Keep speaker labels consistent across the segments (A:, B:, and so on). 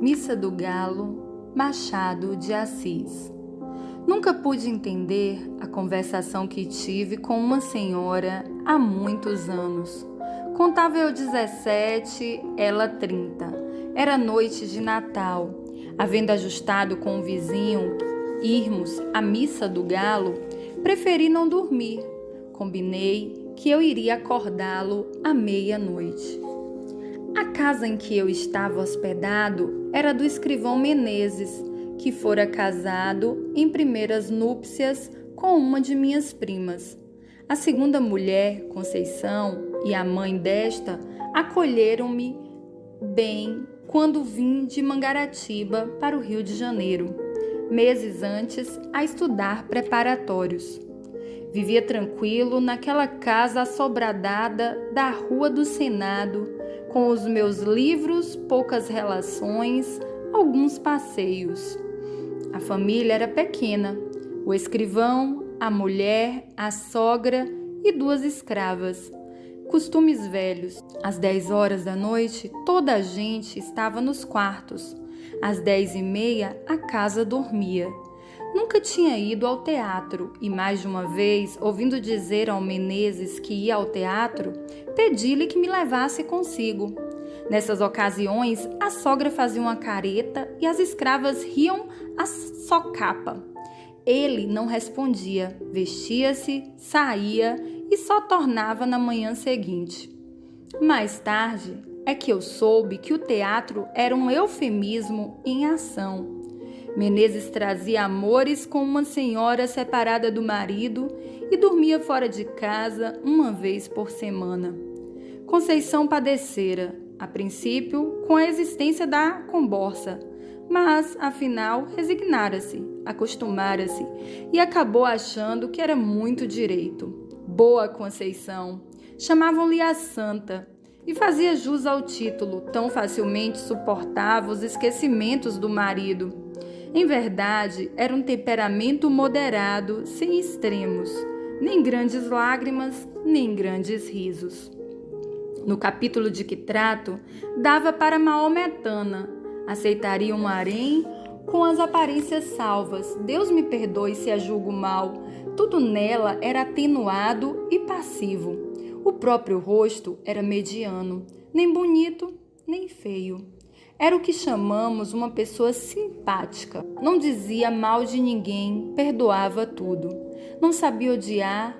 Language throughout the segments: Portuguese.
A: Missa do Galo, Machado de Assis. Nunca pude entender a conversação que tive com uma senhora há muitos anos. Contava eu 17, ela 30. Era noite de Natal. Havendo ajustado com o vizinho irmos à Missa do Galo, preferi não dormir. Combinei que eu iria acordá-lo à meia-noite. A casa em que eu estava hospedado era do escrivão Menezes, que fora casado em primeiras núpcias com uma de minhas primas. A segunda mulher, Conceição, e a mãe desta acolheram-me bem quando vim de Mangaratiba para o Rio de Janeiro, meses antes a estudar preparatórios. Vivia tranquilo naquela casa assobradada da Rua do Senado, com os meus livros, poucas relações, alguns passeios. A família era pequena, o escrivão, a mulher, a sogra e 2 escravas. Costumes velhos. Às 10 horas da noite, toda a gente estava nos quartos. Às 10h30, a casa dormia. Nunca tinha ido ao teatro e mais de uma vez, ouvindo dizer ao Menezes que ia ao teatro, pedi-lhe que me levasse consigo. Nessas ocasiões, a sogra fazia uma careta e as escravas riam a socapa. Ele não respondia, vestia-se, saía e só tornava na manhã seguinte. Mais tarde é que eu soube que o teatro era um eufemismo em ação. Menezes trazia amores com uma senhora separada do marido e dormia fora de casa uma vez por semana. Conceição padecera, a princípio, com a existência da comborça, mas, afinal, resignara-se, acostumara-se e acabou achando que era muito direito. Boa Conceição! Chamavam-lhe a Santa e fazia jus ao título, tão facilmente suportava os esquecimentos do marido. Em verdade, era um temperamento moderado, sem extremos, nem grandes lágrimas, nem grandes risos. No capítulo de que trato, dava para maometana, aceitaria um harém com as aparências salvas. Deus me perdoe se a julgo mal. Tudo nela era atenuado e passivo. O próprio rosto era mediano, nem bonito, nem feio. Era o que chamamos uma pessoa simpática. Não dizia mal de ninguém, perdoava tudo. Não sabia odiar,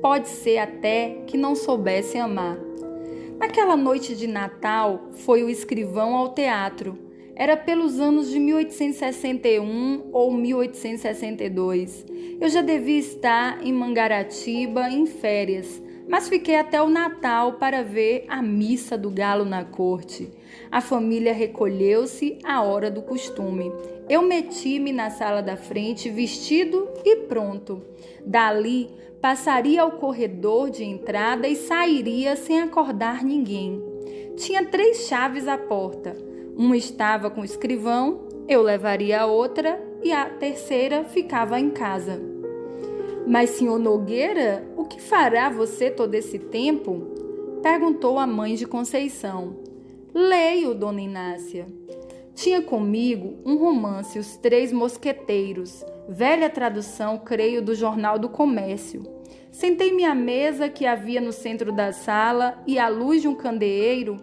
A: pode ser até que não soubesse amar. Naquela noite de Natal, foi o escrivão ao teatro. Era pelos anos de 1861 ou 1862. Eu já devia estar em Mangaratiba em férias, mas fiquei até o Natal para ver a Missa do Galo na corte. A família recolheu-se à hora do costume. Eu meti-me na sala da frente, vestido e pronto. Dali, passaria ao corredor de entrada e sairia sem acordar ninguém. Tinha 3 chaves à porta. Uma estava com o escrivão, eu levaria a outra e a terceira ficava em casa. Mas, senhor Nogueira, o que fará você todo esse tempo? Perguntou a mãe de Conceição. Leio, dona Inácia. Tinha comigo um romance, Os 3 Mosqueteiros, velha tradução, creio, do Jornal do Comércio. Sentei-me à mesa que havia no centro da sala e, à luz de um candeeiro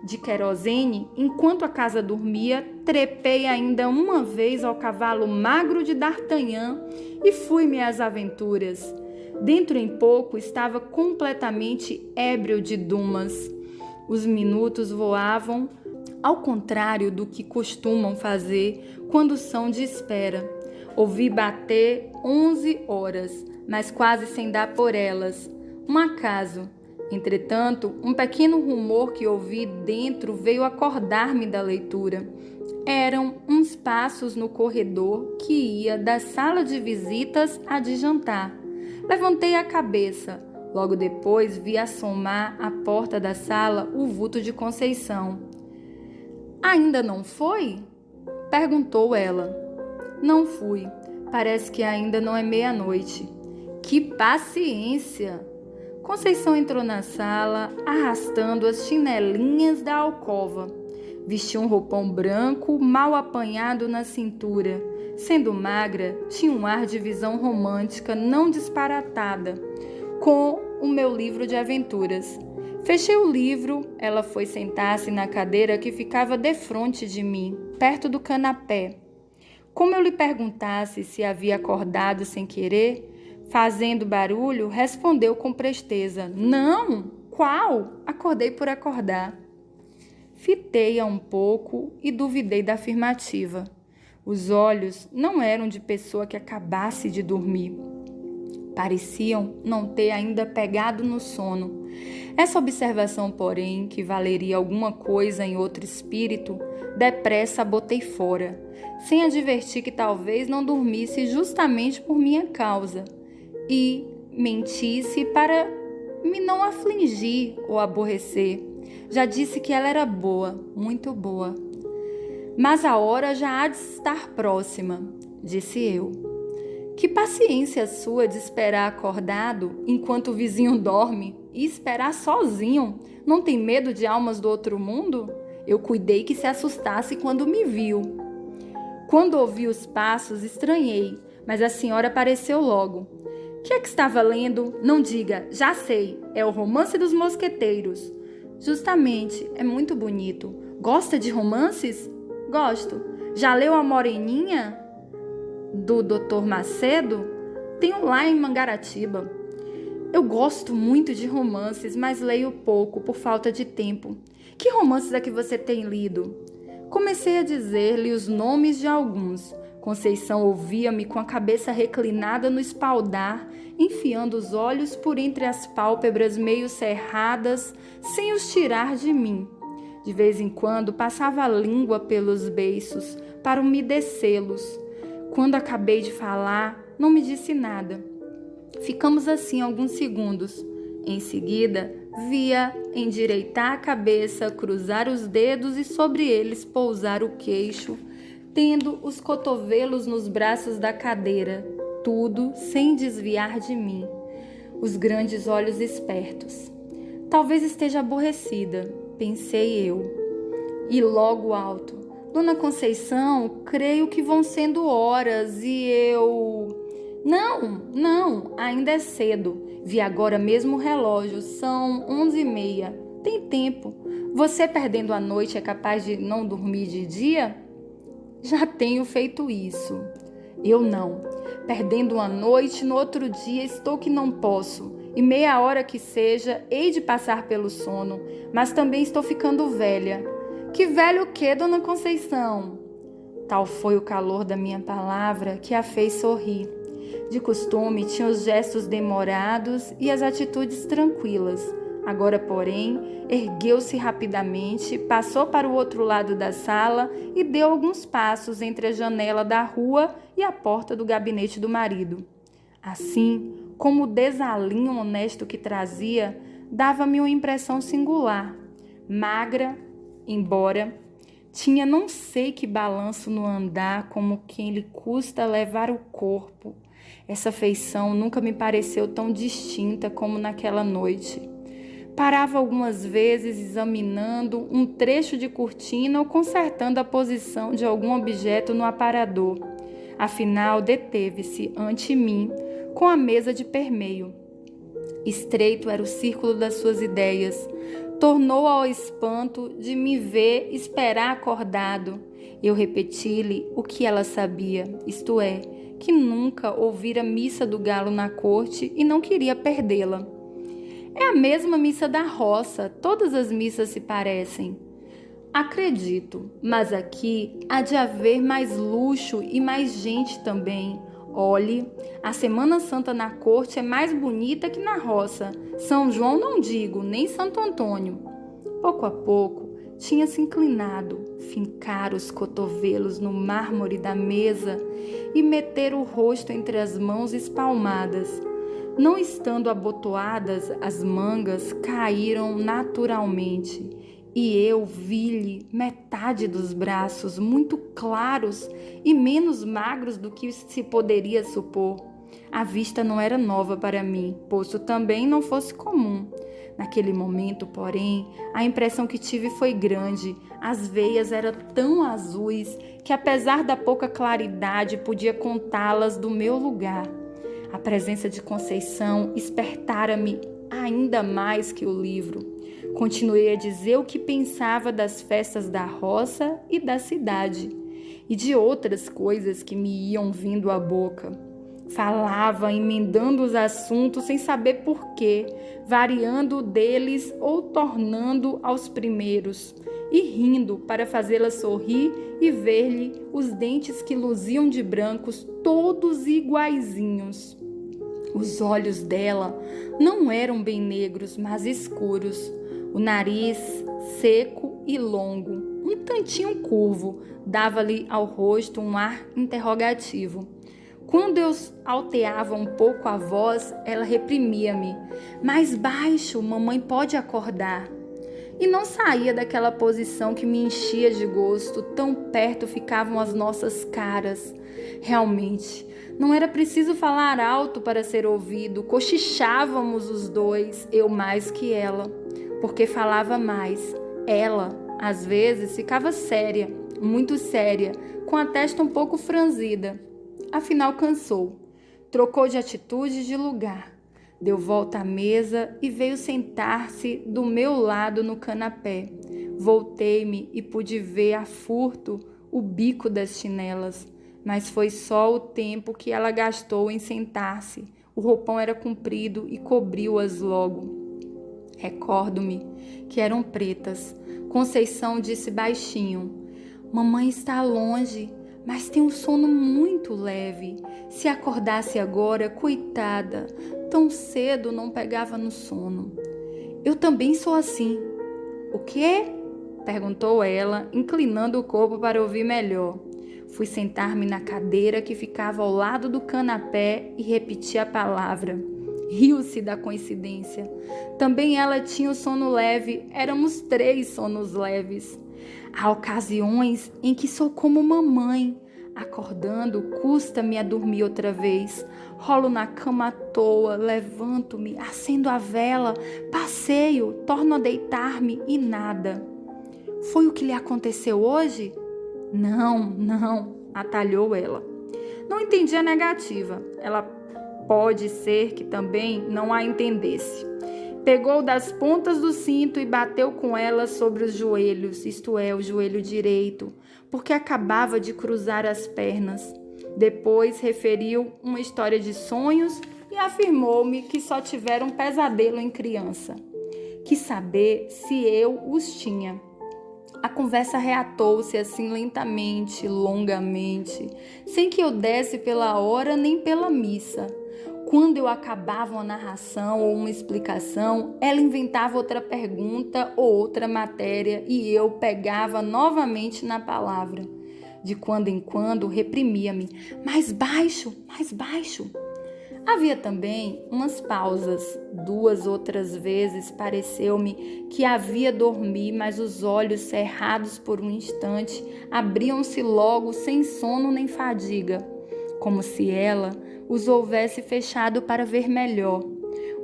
A: de querosene, enquanto a casa dormia, trepei ainda uma vez ao cavalo magro de D'Artagnan e fui-me às aventuras. Dentro em pouco estava completamente ébrio de Dumas. Os minutos voavam, ao contrário do que costumam fazer quando são de espera. Ouvi bater 11 horas, mas quase sem dar por elas. Um acaso. Entretanto, um pequeno rumor que ouvi dentro veio acordar-me da leitura. Eram uns passos no corredor que ia da sala de visitas à de jantar. Levantei a cabeça. Logo depois vi assomar à porta da sala o vulto de Conceição. Ainda não foi? Perguntou ela. Não fui. Parece que ainda não é meia-noite. Que paciência! Conceição entrou na sala, arrastando as chinelinhas da alcova. Vestia um roupão branco, mal apanhado na cintura. Sendo magra, tinha um ar de visão romântica não disparatada, com o meu livro de aventuras. Fechei o livro, ela foi sentar-se na cadeira que ficava defronte de mim, perto do canapé. Como eu lhe perguntasse se havia acordado sem querer, fazendo barulho, respondeu com presteza: Não, qual? Acordei por acordar. Fitei-a um pouco e duvidei da afirmativa. Os olhos não eram de pessoa que acabasse de dormir. Pareciam não ter ainda pegado no sono. Essa observação, porém, que valeria alguma coisa em outro espírito, depressa a botei fora, sem advertir que talvez não dormisse justamente por minha causa, e mentisse para me não afligir ou aborrecer. Já disse que ela era boa, muito boa. Mas a hora já há de estar próxima, disse eu. Que paciência sua de esperar acordado enquanto o vizinho dorme e esperar sozinho. Não tem medo de almas do outro mundo? Eu cuidei que se assustasse quando me viu. Quando ouvi os passos, estranhei, mas a senhora apareceu logo. Que é que estava lendo? Não diga, já sei, é o Romance dos Mosqueteiros. Justamente, é muito bonito. Gosta de romances? Gosto. Já leu A Moreninha, do Dr. Macedo? Tenho lá em Mangaratiba. Eu gosto muito de romances, mas leio pouco por falta de tempo. Que romances é que você tem lido? Comecei a dizer-lhe os nomes de alguns. Conceição ouvia-me com a cabeça reclinada no espaldar, enfiando os olhos por entre as pálpebras meio cerradas, sem os tirar de mim. De vez em quando passava a língua pelos beiços para umedecê-los. Quando acabei de falar, não me disse nada. Ficamos assim alguns segundos. Em seguida, via endireitar a cabeça, cruzar os dedos e sobre eles pousar o queixo, tendo os cotovelos nos braços da cadeira, tudo sem desviar de mim. Os grandes olhos espertos. Talvez esteja aborrecida, pensei eu. E logo alto: Dona Conceição, creio que vão sendo horas e eu... Não, ainda é cedo. Vi agora mesmo o relógio, são 11h30. Tem tempo. Você perdendo a noite é capaz de não dormir de dia? Já tenho feito isso. Eu não. Perdendo a noite, no outro dia estou que não posso. E meia hora que seja, hei de passar pelo sono. Mas também estou ficando velha. Que velho o quê, Dona Conceição? Tal foi o calor da minha palavra que a fez sorrir. De costume, tinha os gestos demorados e as atitudes tranquilas. Agora, porém, ergueu-se rapidamente, passou para o outro lado da sala e deu alguns passos entre a janela da rua e a porta do gabinete do marido. Assim, como o desalinho honesto que trazia, dava-me uma impressão singular. Magra, embora, tinha não sei que balanço no andar, como quem lhe custa levar o corpo. Essa feição nunca me pareceu tão distinta como naquela noite. Parava algumas vezes examinando um trecho de cortina ou consertando a posição de algum objeto no aparador. Afinal, deteve-se ante mim com a mesa de permeio. Estreito era o círculo das suas ideias. Tornou ao espanto de me ver esperar acordado. Eu repeti-lhe o que ela sabia, isto é, que nunca ouvira missa do galo na corte e não queria perdê-la. É a mesma missa da roça, todas as missas se parecem. Acredito, mas aqui há de haver mais luxo e mais gente também. Olhe, a Semana Santa na corte é mais bonita que na roça. São João não digo, nem Santo Antônio. Pouco a pouco, tinha se inclinado, fincar os cotovelos no mármore da mesa e meter o rosto entre as mãos espalmadas. Não estando abotoadas, as mangas caíram naturalmente e eu vi-lhe metade dos braços muito claros e menos magros do que se poderia supor. A vista não era nova para mim, posto também não fosse comum. Naquele momento, porém, a impressão que tive foi grande. As veias eram tão azuis que, apesar da pouca claridade, podia contá-las do meu lugar. A presença de Conceição espertara-me ainda mais que o livro. Continuei a dizer o que pensava das festas da roça e da cidade, e de outras coisas que me iam vindo à boca. Falava, emendando os assuntos sem saber porquê, variando deles ou tornando aos primeiros, e rindo para fazê-la sorrir e ver-lhe os dentes que luziam de brancos, todos iguaizinhos. Os olhos dela não eram bem negros, mas escuros. O nariz seco e longo, um tantinho curvo, dava-lhe ao rosto um ar interrogativo. Quando eu alteava um pouco a voz, ela reprimia-me. Mais baixo, mamãe pode acordar. E não saía daquela posição que me enchia de gosto, tão perto ficavam as nossas caras. Realmente, não era preciso falar alto para ser ouvido, cochichávamos os dois, eu mais que ela, porque falava mais. Ela, às vezes, ficava séria, muito séria, com a testa um pouco franzida. Afinal, cansou. Trocou de atitude e de lugar. Deu volta à mesa e veio sentar-se do meu lado no canapé. Voltei-me e pude ver a furto o bico das chinelas, mas foi só o tempo que ela gastou em sentar-se. O roupão era comprido e cobriu-as logo. Recordo-me que eram pretas. Conceição disse baixinho: mamãe está longe, mas tem um sono muito leve. Se acordasse agora, coitada, tão cedo não pegava no sono. Eu também sou assim. O quê? Perguntou ela, inclinando o corpo para ouvir melhor. Fui sentar-me na cadeira que ficava ao lado do canapé e repeti a palavra. Riu-se da coincidência. Também ela tinha o sono leve, éramos 3 sonos leves. Há ocasiões em que sou como mamãe. Acordando, custa-me a dormir outra vez. Rolo na cama à toa, levanto-me, acendo a vela, passeio, torno a deitar-me e nada. Foi o que lhe aconteceu hoje? Não, atalhou ela. Não entendi a negativa. Ela pode ser que também não a entendesse. Pegou das pontas do cinto e bateu com ela sobre os joelhos, isto é, o joelho direito, porque acabava de cruzar as pernas. Depois referiu uma história de sonhos e afirmou-me que só tivera um pesadelo em criança. Quis saber se eu os tinha. A conversa reatou-se assim lentamente, longamente, sem que eu desse pela hora nem pela missa. Quando eu acabava uma narração ou uma explicação, ela inventava outra pergunta ou outra matéria e eu pegava novamente na palavra. De quando em quando reprimia-me. Mais baixo, mais baixo. Havia também umas pausas. 2 outras vezes pareceu-me que havia dormir, mas os olhos cerrados por um instante abriam-se logo sem sono nem fadiga, como se ela os houvesse fechado para ver melhor.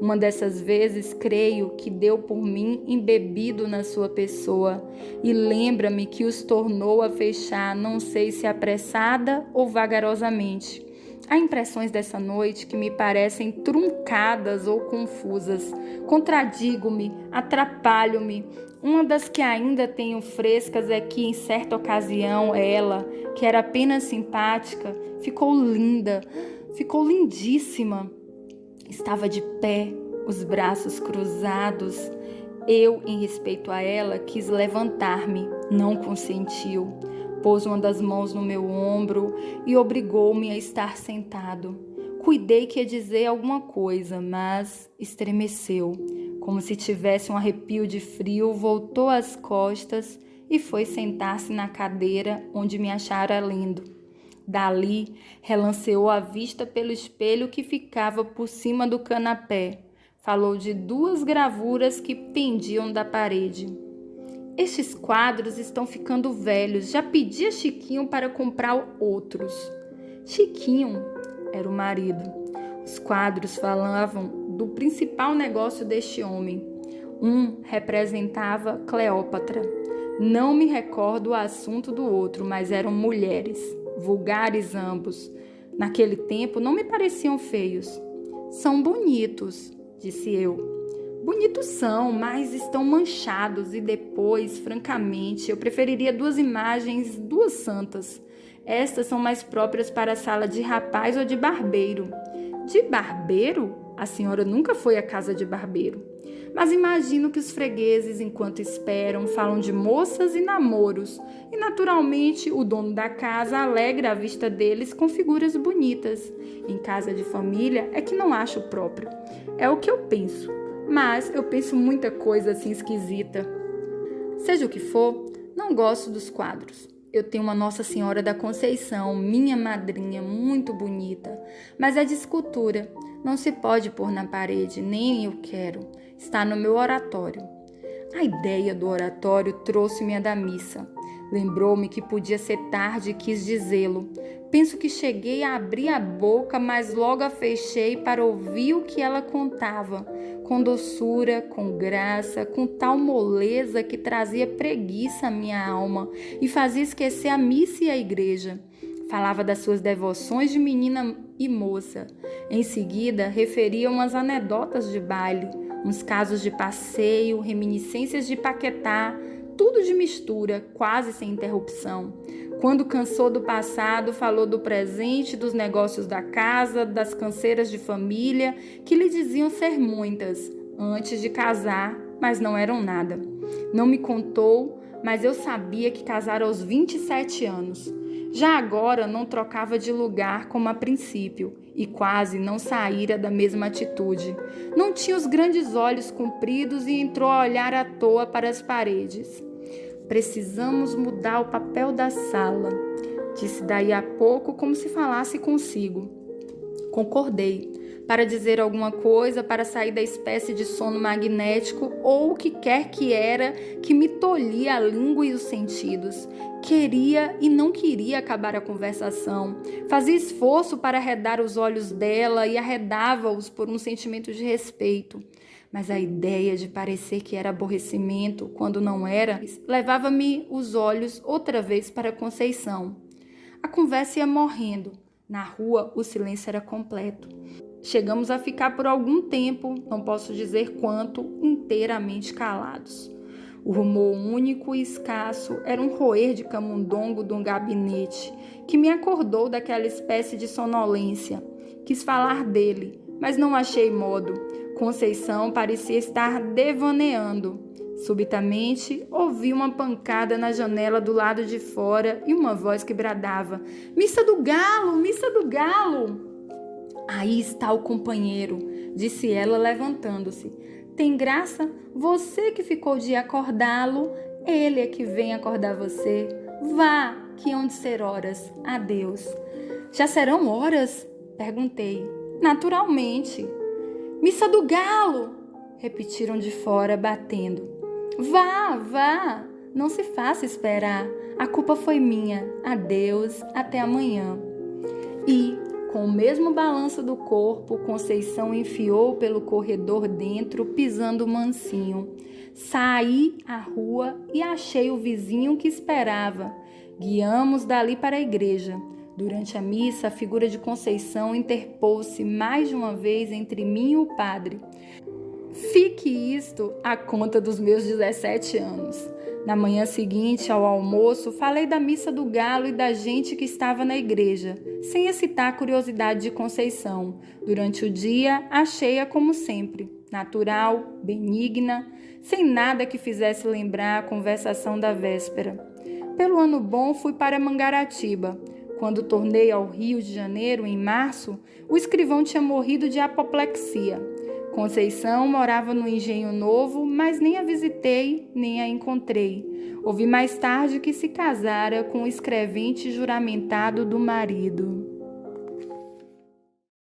A: Uma dessas vezes, creio que deu por mim embebido na sua pessoa e lembra-me que os tornou a fechar, não sei se apressada ou vagarosamente. Há impressões dessa noite que me parecem truncadas ou confusas. Contradigo-me, atrapalho-me. Uma das que ainda tenho frescas é que, em certa ocasião, ela, que era apenas simpática, ficou linda, ficou lindíssima. Estava de pé, os braços cruzados. Eu, em respeito a ela, quis levantar-me. Não consentiu. Pôs uma das mãos no meu ombro e obrigou-me a estar sentado. Cuidei que ia dizer alguma coisa, mas estremeceu. Como se tivesse um arrepio de frio, voltou as costas e foi sentar-se na cadeira onde me achara lendo. Dali, relanceou a vista pelo espelho que ficava por cima do canapé. Falou de 2 gravuras que pendiam da parede. Estes quadros estão ficando velhos. Já pedi a Chiquinho para comprar outros. Chiquinho era o marido. Os quadros falavam do principal negócio deste homem. Um representava Cleópatra. Não me recordo o assunto do outro, mas eram mulheres, vulgares ambos. Naquele tempo não me pareciam feios. São bonitos, disse eu. Bonitos são, mas estão manchados e depois, francamente, eu preferiria duas imagens, duas santas. Estas são mais próprias para a sala de rapaz ou de barbeiro. De barbeiro? A senhora nunca foi à casa de barbeiro. Mas imagino que os fregueses, enquanto esperam, falam de moças e namoros. E, naturalmente, o dono da casa alegra a vista deles com figuras bonitas. Em casa de família é que não acho próprio. É o que eu penso. Mas eu penso muita coisa assim esquisita. Seja o que for, não gosto dos quadros. Eu tenho uma Nossa Senhora da Conceição, minha madrinha, muito bonita. Mas é de escultura. Não se pode pôr na parede, nem eu quero. Está no meu oratório. A ideia do oratório trouxe-me a da missa. Lembrou-me que podia ser tarde e quis dizê-lo. Penso que cheguei a abrir a boca, mas logo a fechei para ouvir o que ela contava, com doçura, com graça, com tal moleza que trazia preguiça à minha alma e fazia esquecer a missa e a igreja. Falava das suas devoções de menina e moça. Em seguida, referia umas anedotas de baile, uns casos de passeio, reminiscências de Paquetá, tudo de mistura, quase sem interrupção. Quando cansou do passado, falou do presente, dos negócios da casa, das canseiras de família, que lhe diziam ser muitas, antes de casar, mas não eram nada. Não me contou, mas eu sabia que casara aos 27 anos. Já agora não trocava de lugar como a princípio e quase não saíra da mesma atitude. Não tinha os grandes olhos compridos e entrou a olhar à toa para as paredes. Precisamos mudar o papel da sala, disse daí a pouco como se falasse consigo. Concordei. Para dizer alguma coisa, para sair da espécie de sono magnético ou o que quer que era que me tolhia a língua e os sentidos. Queria e não queria acabar a conversação. Fazia esforço para arredar os olhos dela e arredava-os por um sentimento de respeito. Mas a ideia de parecer que era aborrecimento, quando não era, levava-me os olhos outra vez para Conceição. A conversa ia morrendo. Na rua, o silêncio era completo. Chegamos a ficar por algum tempo, não posso dizer quanto, inteiramente calados. O rumor único e escasso era um roer de camundongo de um gabinete, que me acordou daquela espécie de sonolência. Quis falar dele, mas não achei modo. Conceição parecia estar devaneando. Subitamente, ouvi uma pancada na janela do lado de fora e uma voz que bradava: "Missa do Galo! Missa do Galo!" "Aí está o companheiro", disse ela levantando-se. "Tem graça? Você que ficou de acordá-lo, ele é que vem acordar você. Vá, que hão de ser horas. Adeus." "Já serão horas?" perguntei. "Naturalmente." "Missa do Galo!" repetiram de fora, batendo. "Vá, vá, não se faça esperar. A culpa foi minha. Adeus, até amanhã." E, com o mesmo balanço do corpo, Conceição enfiou pelo corredor dentro, pisando mansinho. Saí à rua e achei o vizinho que esperava. Guiamos dali para a igreja. Durante a missa, a figura de Conceição interpôs-se mais de uma vez entre mim e o padre. Fique isto à conta dos meus 17 anos. Na manhã seguinte, ao almoço, falei da missa do Galo e da gente que estava na igreja, sem excitar a curiosidade de Conceição. Durante o dia, achei-a como sempre, natural, benigna, sem nada que fizesse lembrar a conversação da véspera. Pelo ano bom, fui para Mangaratiba. Quando tornei ao Rio de Janeiro, em março, o escrivão tinha morrido de apoplexia. Conceição morava no Engenho Novo, mas nem a visitei, nem a encontrei. Ouvi mais tarde que se casara com o escrevente juramentado do marido.